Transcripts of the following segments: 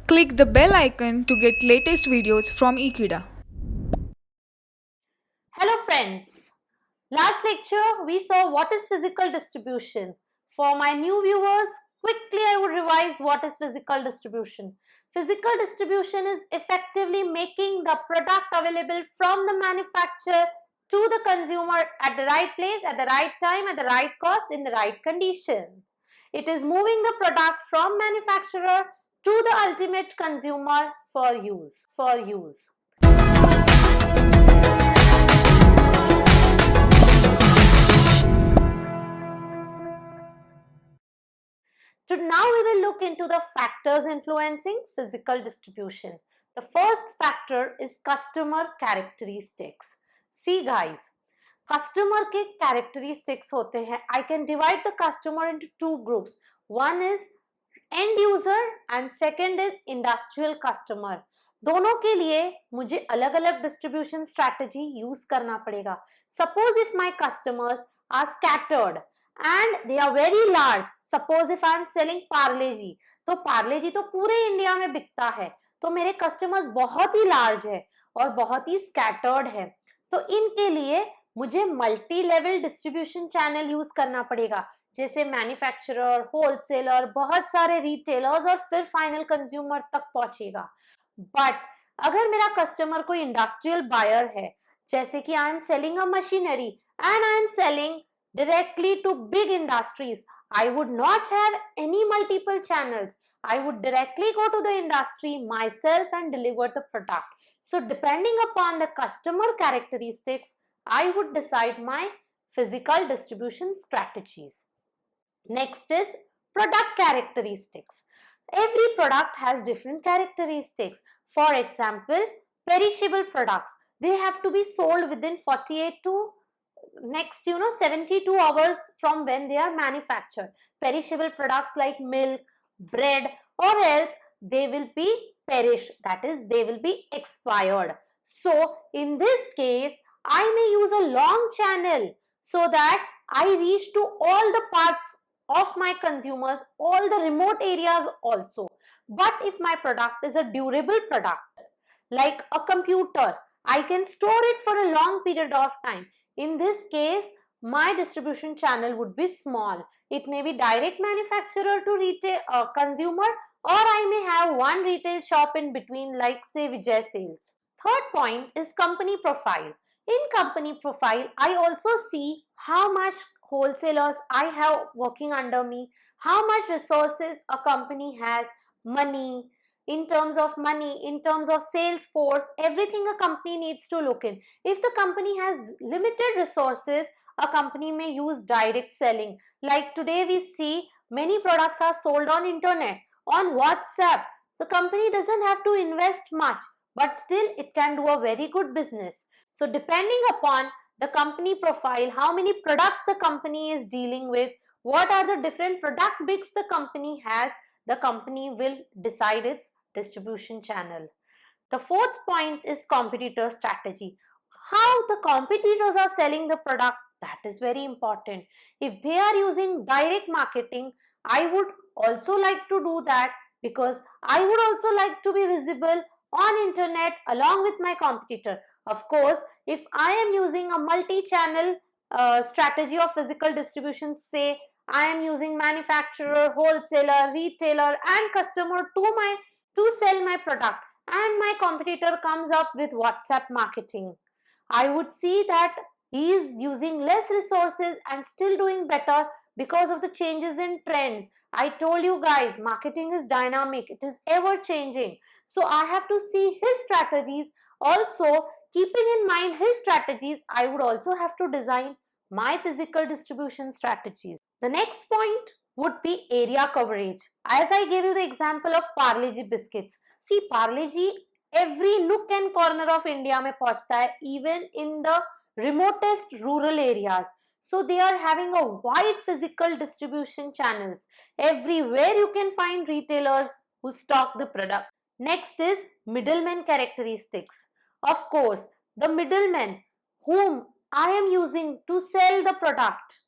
Click the bell icon to get latest videos from Ekeeda. Hello friends, last lecture we saw what is physical distribution. For my new viewers, quickly I would revise what is physical distribution. Physical distribution is effectively making the product available from the manufacturer to the consumer at the right place, at the right time, at the right cost, in the right condition. It is moving the product from manufacturer to the ultimate consumer for use. So now we will look into the factors influencing physical distribution. The first factor is customer characteristics. See guys, customer के characteristics होते हैं. I can divide the customer into two groups. One is end user and second is industrial customer. दोनों के लिए मुझे अलग अलग distribution strategy use करना पड़ेगा. Suppose if my customers are scattered and they are very large. Suppose if I am selling Parle जी, तो पार्ले जी तो पूरे इंडिया में बिकता है, तो मेरे कस्टमर्स बहुत ही लार्ज है और बहुत ही स्कैटर्ड है, तो इनके लिए मुझे multi level distribution channel use करना पड़ेगा, जैसे मैन्युफैक्चरर, होलसेलर, बहुत सारे रिटेलर्स और फिर फाइनल कंज्यूमर तक पहुंचेगा. बट अगर मेरा कस्टमर कोई इंडस्ट्रियल बायर है, जैसे कि I am selling a machinery and I am selling directly to big industries, I would not have any multiple channels. I would directly go to the industry myself and deliver the product. So depending upon the customer characteristics, I would decide my physical distribution strategies. Next is product characteristics. Every product has different characteristics. For example, perishable products, they have to be sold within 48 to 72 hours from when they are manufactured. Perishable products like milk, bread, or else they will be perished, that is they will be expired. So in this case I may use a long channel so that I reach to all the parts of my consumers, all the remote areas also. But if my product is a durable product like a computer, I can store it for a long period of time. In this case, my distribution channel would be small. It may be direct manufacturer to retail consumer, or I may have one retail shop in between, like say Vijay Sales. Third point is company profile. In company profile, I also see how much wholesalers I have working under me, how much resources a company has, money, in terms of money, in terms of sales force, everything a company needs to look in. If the company has limited resources, a company may use direct selling. Like today we see many products are sold on internet, on WhatsApp. The company doesn't have to invest much, but still it can do a very good business. So depending upon the company profile, how many products the company is dealing with, what are the different product mix the company has, the company will decide its distribution channel. The fourth point is competitor strategy. How the competitors are selling the product, that is very important. If they are using direct marketing, I would also like to do that, because I would also like to be visible on internet along with my competitor. Of course, if I am using a multi-channel strategy of physical distribution, say I am using manufacturer, wholesaler, retailer and customer to sell my product, and my competitor comes up with WhatsApp marketing, I would see that he is using less resources and still doing better because of the changes in trends. I told you guys, marketing is dynamic, it is ever changing. So I have to see his strategies. Also, keeping in mind his strategies, I would also have to design my physical distribution strategies. The next point would be area coverage. As I gave you the example of Parle Ji biscuits. See, Parle Ji every nook and corner of India में पहुंचता है, even in the remotest rural areas. So they are having a wide physical distribution channels. Everywhere you can find retailers who stock the product. Next is middlemen characteristics. Of course, the middlemen whom I am using to sell the product,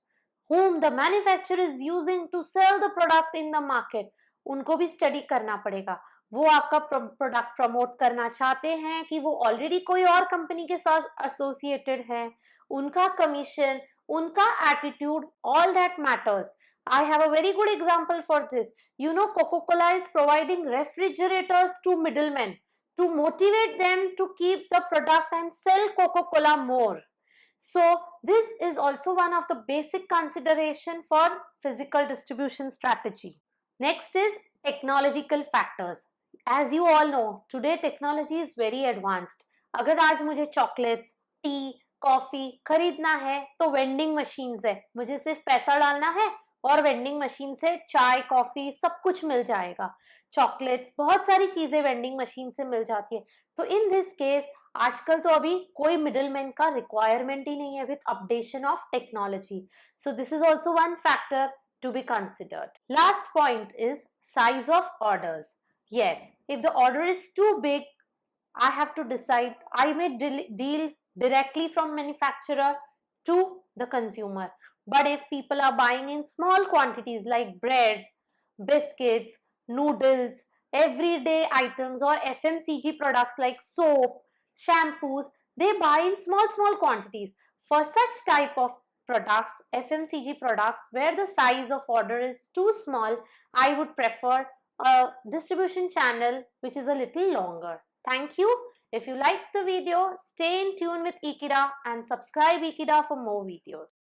whom the manufacturer is using to sell the product in the market, उनको भी study करना पड़ेगा. वो आपका product promote करना चाहते हैं कि वो ऑलरेडी कोई और कंपनी के साथ एसोसिएटेड है, उनका कमीशन, उनका attitude, all that matters. I have a very good example for this. You know, Coca-Cola is providing refrigerators to middlemen to motivate them to keep the product and sell Coca-Cola more. So this is also one of the basic consideration for physical distribution strategy. Next is technological factors. As you all know, today technology is very advanced. अगर आज मुझे chocolates, T, coffee खरीदना है तो vending machines है, मुझे सिर्फ पैसा डालना है और वेंडिंग मशीन से चाय, कॉफी सब कुछ मिल जाएगा. चॉकलेट्स, बहुत सारी चीजें वेंडिंग मशीन से मिल जाती है. तो इन दिस केस आजकल तो अभी कोई मिडलमैन का रिक्वायरमेंट ही नहीं है with updation of technology. So this is also one factor to be considered. Last point is size of orders. Yes, if the order is too big, I have to decide. I may deal directly from manufacturer to the consumer. But if people are buying in small quantities like bread, biscuits, noodles, everyday items or FMCG products like soap, shampoos, they buy in small quantities. For such type of products, FMCG products, where the size of order is too small, I would prefer a distribution channel which is a little longer. Thank you. If you liked the video, stay in tune with Ekeeda and subscribe Ekeeda for more videos.